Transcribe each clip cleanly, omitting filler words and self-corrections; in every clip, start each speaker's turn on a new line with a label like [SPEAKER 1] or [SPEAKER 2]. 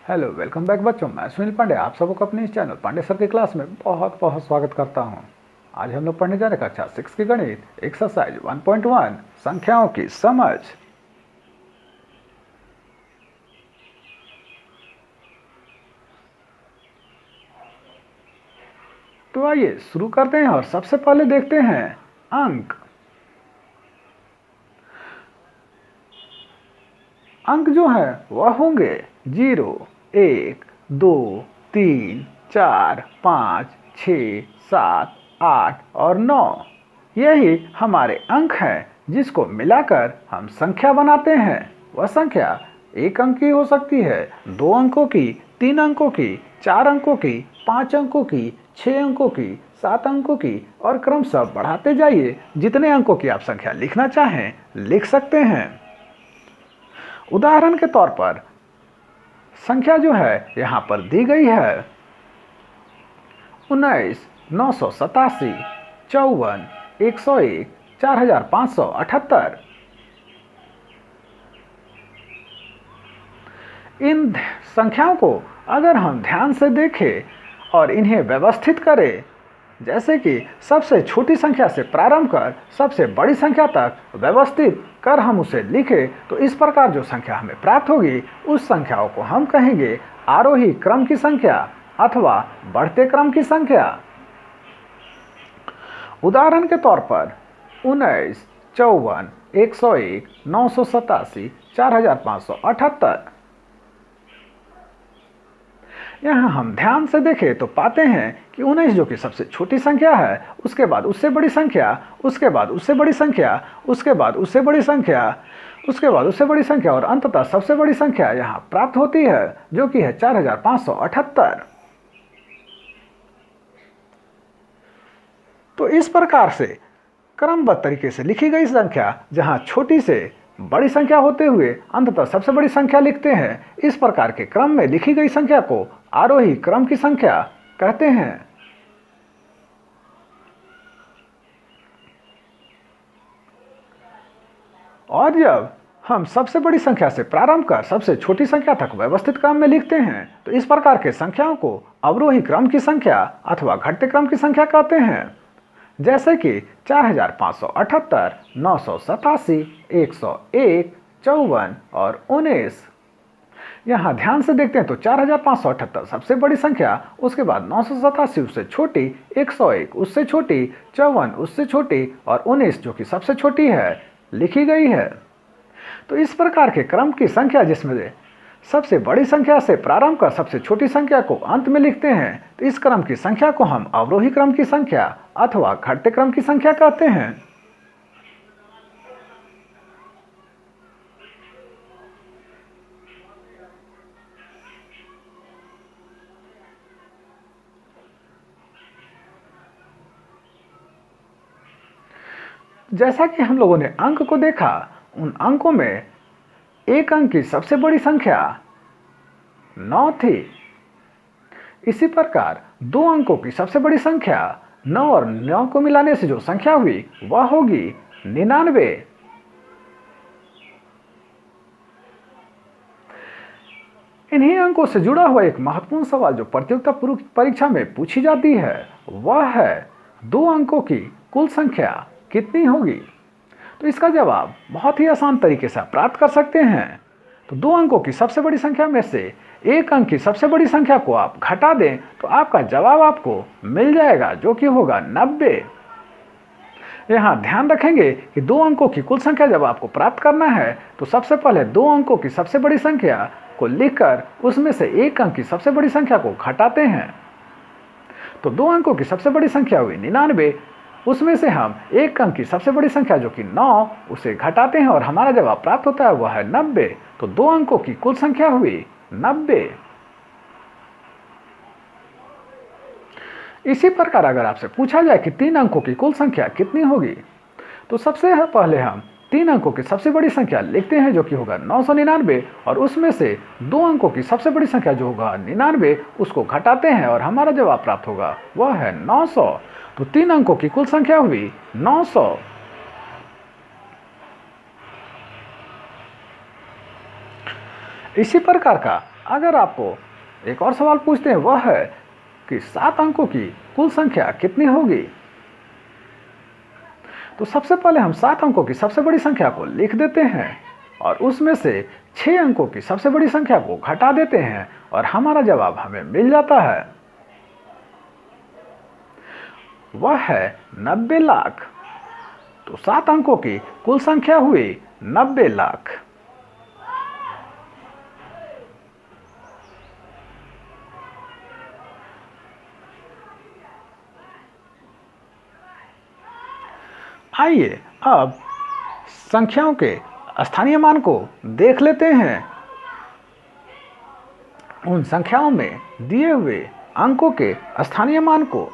[SPEAKER 1] Hello, welcome back बच्चों। मैं सुनील पांडे आप सबको अपने इस चैनल पांडे सर की क्लास में बहुत बहुत स्वागत करता हूं। आज हम लोग पढ़ने जा रहे कक्षा 6 की गणित एक्सरसाइज 1.1 संख्याओं की समझ। तो आइए शुरू करते हैं और सबसे पहले देखते हैं अंक। अंक जो है वह होंगे 0, 1, 2, 3, 4, 5, 6, 7, 8 और 9। यही हमारे अंक हैं जिसको मिलाकर हम संख्या बनाते हैं। वह संख्या 1 अंक की हो सकती है, 2 अंकों की, 3 अंकों की, 4 अंकों की, 5 अंकों की, 6 अंकों की, 7 अंकों की और क्रमशः बढ़ाते जाइए। जितने अंकों की आप संख्या लिखना चाहें लिख सकते हैं। उदाहरण के तौर पर संख्या जो है यहाँ पर दी गई है 19, 987, 54, 101, 4578। इन संख्याओं को अगर हम ध्यान से देखें और इन्हें व्यवस्थित करें, जैसे कि सबसे छोटी संख्या से प्रारंभ कर सबसे बड़ी संख्या तक व्यवस्थित कर हम उसे लिखें, तो इस प्रकार जो संख्या हमें प्राप्त होगी उस संख्याओं को हम कहेंगे आरोही क्रम की संख्या अथवा बढ़ते क्रम की संख्या। उदाहरण के तौर पर 19, 54, 101, 987, 4578। यहाँ हम ध्यान से देखें तो पाते हैं कि 19 जो कि सबसे छोटी संख्या है, उसके बाद उससे बड़ी संख्या, उसके बाद उससे बड़ी संख्या, उसके बाद उससे बड़ी संख्या, उसके बाद उससे बड़ी संख्या और अंततः सबसे बड़ी संख्या यहाँ प्राप्त होती है जो कि है 4578। तो इस प्रकार से क्रमबद्ध तरीके से लिखी गई संख्या जहाँ छोटी से बड़ी संख्या होते हुए अंततः सबसे बड़ी संख्या लिखते हैं, इस प्रकार के क्रम में लिखी गई संख्या को आरोही क्रम की संख्या कहते हैं। और जब हम सबसे बड़ी संख्या से प्रारंभ कर सबसे छोटी संख्या तक व्यवस्थित क्रम में लिखते हैं तो इस प्रकार के संख्याओं को अवरोही क्रम की संख्या अथवा घटते क्रम की संख्या कहते हैं। जैसे कि 4578, 987, 101, 54 और 19। यहाँ ध्यान से देखते हैं तो 4578 सबसे बड़ी संख्या, उसके बाद 987 उससे छोटी, 101 उससे छोटी, 54 उससे छोटी और 19 जो कि सबसे छोटी है लिखी गई है। तो इस प्रकार के क्रम की संख्या जिसमें सबसे बड़ी संख्या से प्रारंभ कर सबसे छोटी संख्या को अंत में लिखते हैं, तो इस क्रम की संख्या को हम अवरोही क्रम की संख्या अथवा घटते क्रम की संख्या कहते हैं। जैसा कि हम लोगों ने अंक को देखा, उन अंकों में एक अंक की सबसे बड़ी संख्या 9 थी। इसी प्रकार 2 अंकों की सबसे बड़ी संख्या 9 और 9 को मिलाने से जो संख्या हुई वह होगी 99। इन्हीं अंकों से जुड़ा हुआ एक महत्वपूर्ण सवाल जो प्रतियोगिता परीक्षा में पूछी जाती है वह है 2 अंकों की कुल संख्या कितनी होगी। तो इसका जवाब बहुत ही आसान तरीके से प्राप्त कर सकते हैं। तो 2 अंकों की सबसे बड़ी संख्या में से एक अंक की सबसे बड़ी संख्या को आप घटा दें तो आपका जवाब आपको मिल जाएगा जो कि होगा 90। यहाँ ध्यान रखेंगे कि 2 अंकों की कुल संख्या जब आपको प्राप्त करना है तो सबसे पहले 2 अंकों की सबसे बड़ी संख्या को लिखकर उसमें से एक अंक की सबसे बड़ी संख्या को घटाते हैं। तो 2 अंकों की सबसे बड़ी संख्या हुई 99, उसमें से हम एक अंक की सबसे बड़ी संख्या जो कि 9 उसे घटाते हैं और हमारा जवाब प्राप्त होता है वह है 90। तो 2 अंकों की कुल संख्या हुई 90। इसी प्रकार अगर आपसे पूछा जाए कि 3 अंकों की कुल संख्या कितनी होगी, तो सबसे पहले हम 3 अंकों की सबसे बड़ी संख्या लिखते हैं जो कि होगा 999 और उसमें से 2 अंकों की सबसे बड़ी संख्या जो होगा 99 उसको घटाते हैं और हमारा जवाब प्राप्त होगा वह है 900। तो 3 अंकों की कुल संख्या हुई 900। इसी प्रकार का अगर आपको एक और सवाल पूछते हैं, वह है कि 7 अंकों की कुल संख्या कितनी होगी, तो सबसे पहले हम 7 अंकों की सबसे बड़ी संख्या को लिख देते हैं और उसमें से 6 अंकों की सबसे बड़ी संख्या को घटा देते हैं और हमारा जवाब हमें मिल जाता है। वह है 90 लाख। तो 7 अंकों की कुल संख्या हुई 90 लाख। आइए अब संख्याओं के स्थानीय मान को देख लेते हैं। उन संख्याओं में दिए हुए अंकों के स्थानीय मान को।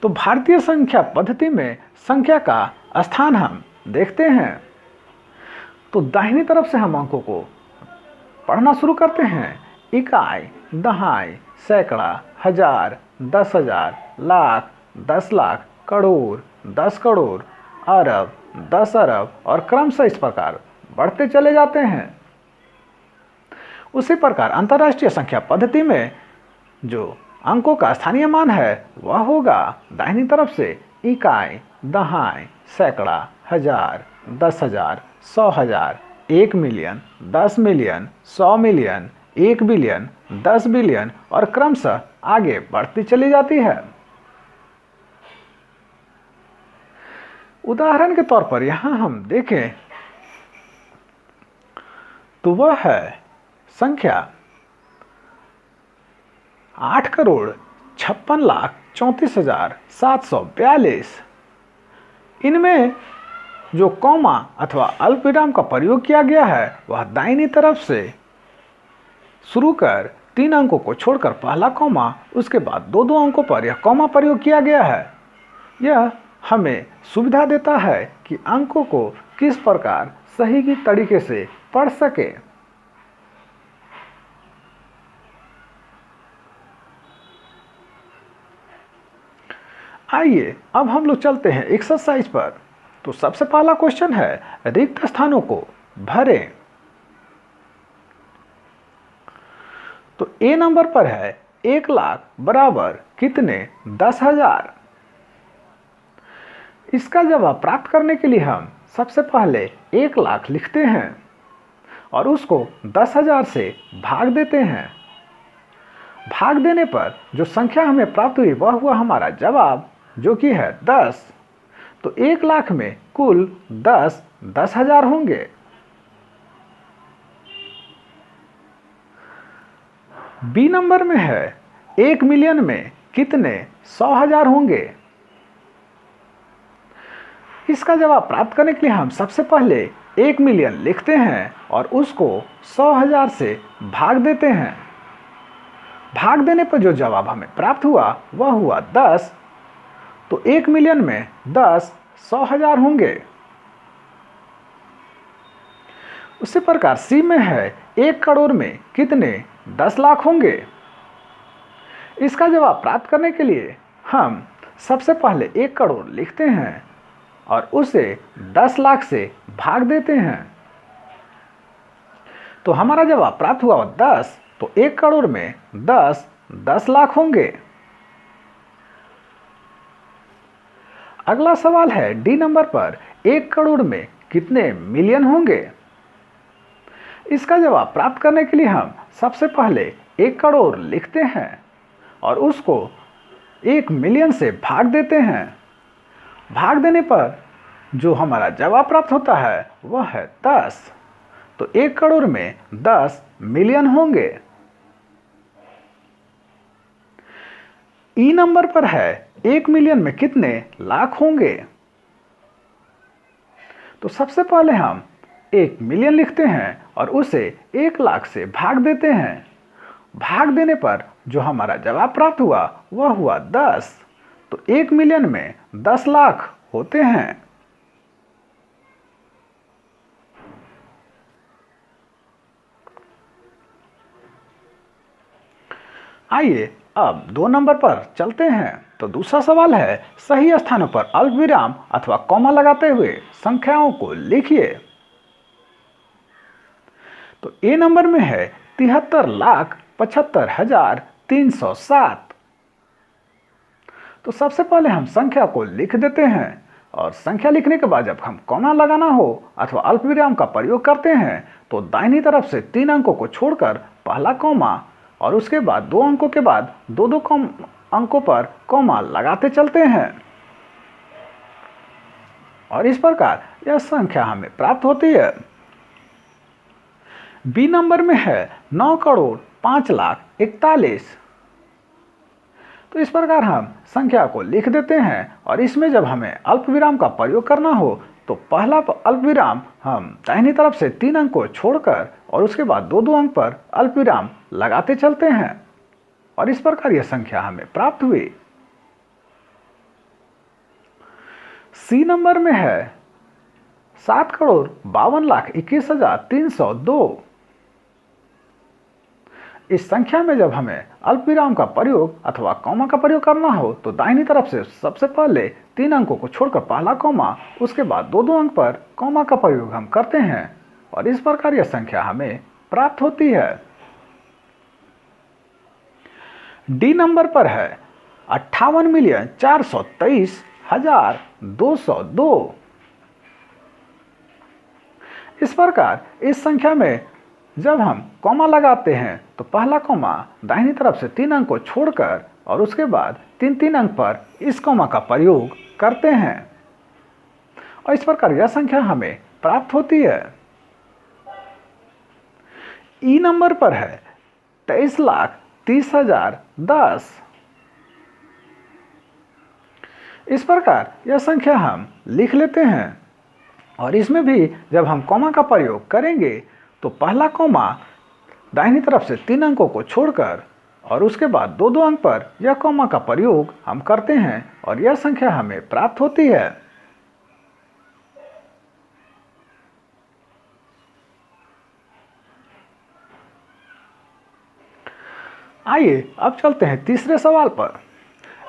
[SPEAKER 1] तो भारतीय संख्या पद्धति में संख्या का स्थान हम देखते हैं। तो दाहिनी तरफ से हम अंकों को पढ़ना शुरू करते हैं। इकाई, दहाई, सैकड़ा, हजार, 10,000, लाख, 10 लाख, करोड़, 10 करोड़, अरब, 10 अरब और क्रमशः इस प्रकार बढ़ते चले जाते हैं। उसी प्रकार अंतर्राष्ट्रीय संख्या पद्धति में जो अंकों का स्थानीय मान है वह होगा दाहिनी तरफ से इकाई, दहाई, सैकड़ा, हजार, 10,000, 100,000, 1 million, 10 million, 100 million, 1 billion, 10 billion और क्रमशः आगे बढ़ती चली जाती है। उदाहरण के तौर पर यहां हम देखें तो वह है संख्या 8,56,34,742। इनमें जो कॉमा अथवा अल्पविराम का प्रयोग किया गया है वह दाहिनी तरफ से शुरू कर 3 अंकों को छोड़कर पहला कॉमा, उसके बाद 2 अंकों पर यह कॉमा प्रयोग किया गया है। यह हमें सुविधा देता है कि अंकों को किस प्रकार सही तरीके से पढ़ सके। आइए अब हम लोग चलते हैं एक्सरसाइज पर। तो सबसे पहला क्वेश्चन है, रिक्त स्थानों को भरें। तो ए नंबर पर है 1 लाख बराबर कितने, 10,000। इसका जवाब प्राप्त करने के लिए हम सबसे पहले 1 लाख लिखते हैं और उसको 10,000 से भाग देते हैं। भाग देने पर जो संख्या हमें प्राप्त हुई वह हुआ हमारा जवाब, जो कि है 10। तो 1 लाख में कुल 10,000 होंगे। बी नंबर में है 1 मिलियन में कितने, 100,000 होंगे। इसका जवाब प्राप्त करने के लिए हम सबसे पहले 1 मिलियन लिखते हैं और उसको 100,000 से भाग देते हैं। भाग देने पर जो जवाब हमें प्राप्त हुआ वह हुआ 10। तो 1 मिलियन में 10 100,000 होंगे। उसी प्रकार सी में है 1 करोड़ में कितने, 10 लाख होंगे। इसका जवाब प्राप्त करने के लिए हम सबसे पहले 1 करोड़ लिखते हैं और उसे 10 लाख से भाग देते हैं। तो हमारा जवाब प्राप्त हुआ 10। तो 1 करोड़ में 10 लाख होंगे। अगला सवाल है डी नंबर पर, 1 करोड़ में कितने मिलियन होंगे। इसका जवाब प्राप्त करने के लिए हम सबसे पहले 1 करोड़ लिखते हैं और उसको 1 मिलियन से भाग देते हैं। भाग देने पर जो हमारा जवाब प्राप्त होता है वह है 10। तो 1 करोड़ में 10 मिलियन होंगे। ई नंबर पर है 1 मिलियन में कितने लाख होंगे। तो सबसे पहले हम 1 मिलियन लिखते हैं और उसे 1 लाख से भाग देते हैं। भाग देने पर जो हमारा जवाब प्राप्त हुआ वह हुआ 10। तो 1 मिलियन में 10 लाख होते हैं। आइए अब 2 नंबर पर चलते हैं। तो दूसरा सवाल है, सही स्थानों पर अल्पविराम अथवा कॉमा लगाते हुए संख्याओं को लिखिए। तो ए नंबर में है 73,75,307। तो सबसे पहले हम संख्या को लिख देते हैं और संख्या लिखने के बाद जब हम कॉमा लगाना हो अथवा अल्पविराम का प्रयोग करते हैं तो दाहिनी तरफ से 3 अंकों को छोड़कर पहला कॉमा और उसके बाद 2 अंकों के बाद दो दो अंकों पर कॉमा लगाते चलते हैं और इस प्रकार यह संख्या हमें प्राप्त होती है। बी नंबर में है 9,05,41,41। तो इस प्रकार हम संख्या को लिख देते हैं और इसमें जब हमें अल्पविराम का प्रयोग करना हो तो पहला अल्पविराम हम दाहिनी तरफ से 3 अंक को छोड़कर और उसके बाद दो दो अंक पर अल्पविराम लगाते चलते हैं और इस प्रकार यह संख्या हमें प्राप्त हुई। सी नंबर में है 7,52,21,302। इस संख्या में जब हमें अल्पविराम का प्रयोग अथवा कॉमा का प्रयोग करना हो तो दाहिनी तरफ से सबसे पहले 3 अंकों को छोड़कर पहला कॉमा उसके बाद दो दो अंक पर कॉमा का प्रयोग हम करते हैं और इस प्रकार यह संख्या हमें प्राप्त होती है। डी नंबर पर है 58,423,202। इस प्रकार इस संख्या में जब हम कॉमा लगाते हैं तो पहला कॉमा दाहिनी तरफ से 3 अंक को छोड़कर और उसके बाद 3 अंक पर इस कॉमा का प्रयोग करते हैं और इस प्रकार यह संख्या हमें प्राप्त होती है। ई नंबर पर है 23,30,010। इस प्रकार यह संख्या हम लिख लेते हैं और इसमें भी जब हम कॉमा का प्रयोग करेंगे तो पहला कॉमा दाहिनी तरफ से 3 अंकों को छोड़कर और उसके बाद दो दो अंक पर यह कॉमा का प्रयोग हम करते हैं और यह संख्या हमें प्राप्त होती है। आइए अब चलते हैं तीसरे सवाल पर।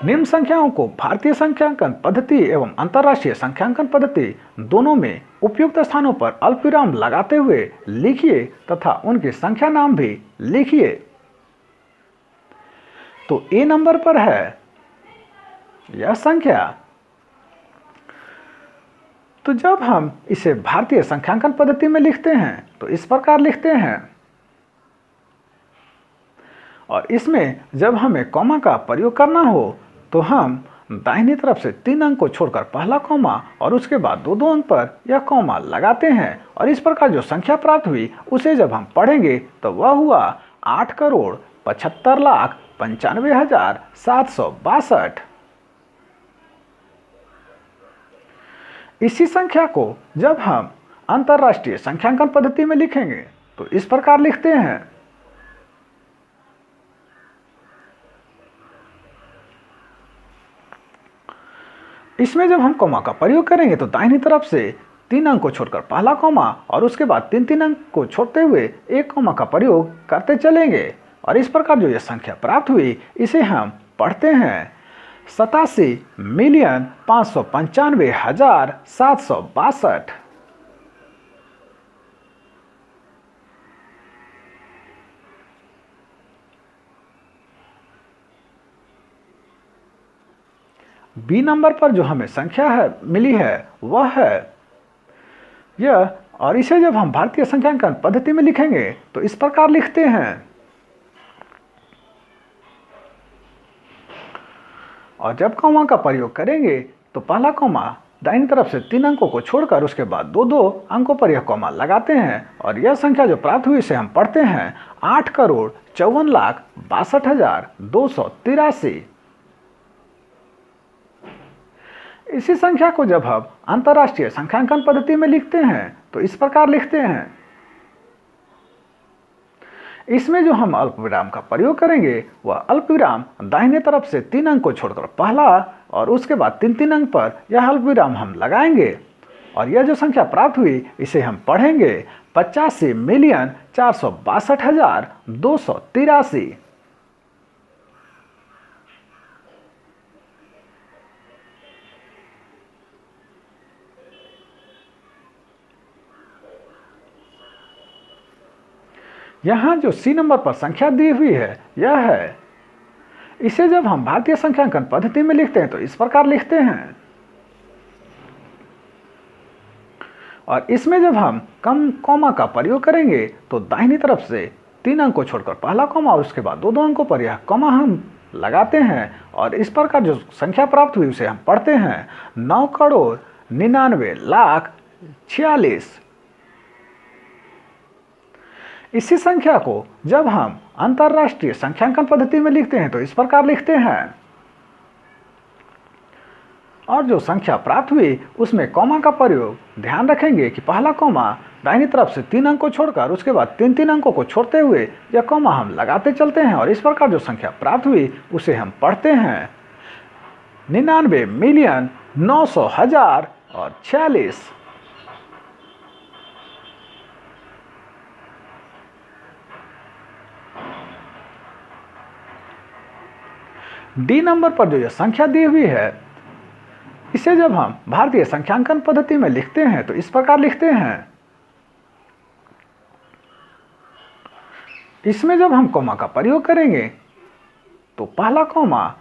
[SPEAKER 1] निम्न संख्याओं को भारतीय संख्यांकन पद्धति एवं अंतर्राष्ट्रीय संख्यांकन पद्धति दोनों में उपयुक्त स्थानों पर अल्पविराम लगाते हुए लिखिए तथा उनके संख्या नाम भी लिखिए। तो ए नंबर पर है यह संख्या। तो जब हम इसे भारतीय संख्यांकन पद्धति में लिखते हैं तो इस प्रकार लिखते हैं और इसमें जब हमें कॉमा का प्रयोग करना हो तो हम दाहिनी तरफ से 3 अंक को छोड़कर पहला कॉमा और उसके बाद दो दो अंक पर यह कॉमा लगाते हैं और इस प्रकार जो संख्या प्राप्त हुई उसे जब हम पढ़ेंगे तो वह हुआ 8,75,95,762। इसी संख्या को जब हम अंतर्राष्ट्रीय संख्यांकन पद्धति में लिखेंगे तो इस प्रकार लिखते हैं। इसमें जब हम कॉमा का प्रयोग करेंगे तो दाहिनी तरफ से 3 अंक को छोड़कर पहला कॉमा और उसके बाद 3 अंक को छोड़ते हुए एक कॉमा का प्रयोग करते चलेंगे और इस प्रकार जो यह संख्या प्राप्त हुई इसे हम पढ़ते हैं 87,595,762। बी नंबर पर जो हमें संख्या मिली है वह है यह और इसे जब हम भारतीय संख्यांकन पद्धति में लिखेंगे तो इस प्रकार लिखते हैं और जब कॉमा का प्रयोग करेंगे तो पहला कॉमा दाहिनी तरफ से 3 अंकों को छोड़कर उसके बाद दो दो अंकों पर यह कॉमा लगाते हैं और यह संख्या जो प्राप्त हुई इसे हम पढ़ते हैं 8,54,62,283। इसी संख्या को जब हम अंतर्राष्ट्रीय संख्यांकन पद्धति में लिखते हैं तो इस प्रकार लिखते हैं। इसमें जो हम अल्पविराम का प्रयोग करेंगे वह अल्पविराम दाहिने तरफ से 3 अंक को छोड़कर पहला और उसके बाद 3 अंक पर यह अल्पविराम हम लगाएंगे और यह जो संख्या प्राप्त हुई इसे हम पढ़ेंगे 85,462,283। यहाँ जो सी नंबर पर संख्या दी हुई है यह है, इसे जब हम भारतीय संख्यांकन पद्धति में लिखते हैं तो इस प्रकार लिखते हैं, और इसमें जब हम कम कॉमा का प्रयोग करेंगे तो दाहिनी तरफ से 3 अंक को छोड़कर पहला कॉमा और उसके बाद 2 अंकों पर यह कॉमा हम लगाते हैं, और इस प्रकार जो संख्या प्राप्त हुई उसे हम पढ़ते हैं 9,99,46,000। इसी संख्या को जब हम अंतरराष्ट्रीय संख्यांकन पद्धति में लिखते हैं तो इस प्रकार लिखते हैं, और जो संख्या प्राप्त हुई उसमें कॉमा का प्रयोग ध्यान रखेंगे कि पहला कॉमा दाहिनी तरफ से 3 अंक को छोड़कर उसके बाद 3 अंकों को छोड़ते हुए यह कॉमा हम लगाते चलते हैं, और इस प्रकार जो संख्या प्राप्त हुई उसे हम पढ़ते हैं 99,900,046। डी नंबर पर जो यह संख्या दी हुई है इसे जब हम भारतीय संख्यांकन पद्धति में लिखते हैं तो इस प्रकार लिखते हैं, इसमें जब हम कॉमा का प्रयोग करेंगे तो पहला कॉमा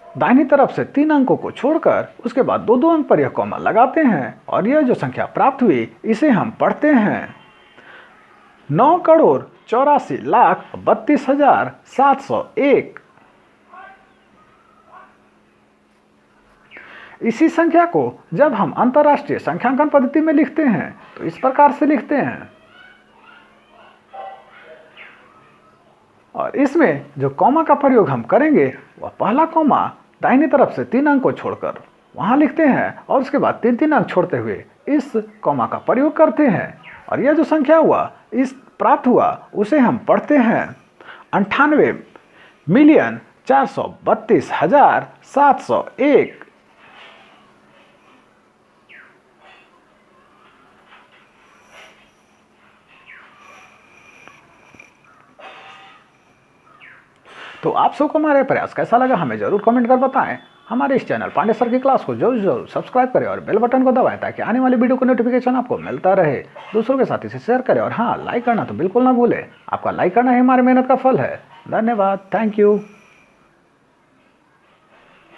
[SPEAKER 1] दाहिनी तरफ से 3 अंकों को छोड़कर उसके बाद 2 अंक पर यह कॉमा लगाते हैं, और यह जो संख्या प्राप्त हुई इसे हम पढ़ते हैं 9,84,32,701। इसी संख्या को जब हम अंतरराष्ट्रीय संख्यांकन पद्धति में लिखते हैं तो इस प्रकार से लिखते हैं, और इसमें जो कॉमा का प्रयोग हम करेंगे वह पहला कॉमा दाहिनी तरफ से 3 अंक को छोड़कर वहां लिखते हैं, और उसके बाद 3 अंक छोड़ते हुए इस कॉमा का प्रयोग करते हैं, और यह जो संख्या हुआ इस प्राप्त हुआ उसे हम पढ़ते हैं 98,432,701। तो आप सबको हमारा प्रयास कैसा लगा हमें जरूर कमेंट कर बताएं। हमारे इस चैनल पांडे सर की क्लास को जरूर सब्सक्राइब करें और बेल बटन को दबाएं ताकि आने वाली वीडियो का नोटिफिकेशन आपको मिलता रहे। दूसरों के साथ इसे शेयर करें, और हाँ, लाइक करना तो बिल्कुल ना भूलें। आपका लाइक करना ही हमारी मेहनत का फल है। धन्यवाद, थैंक यू।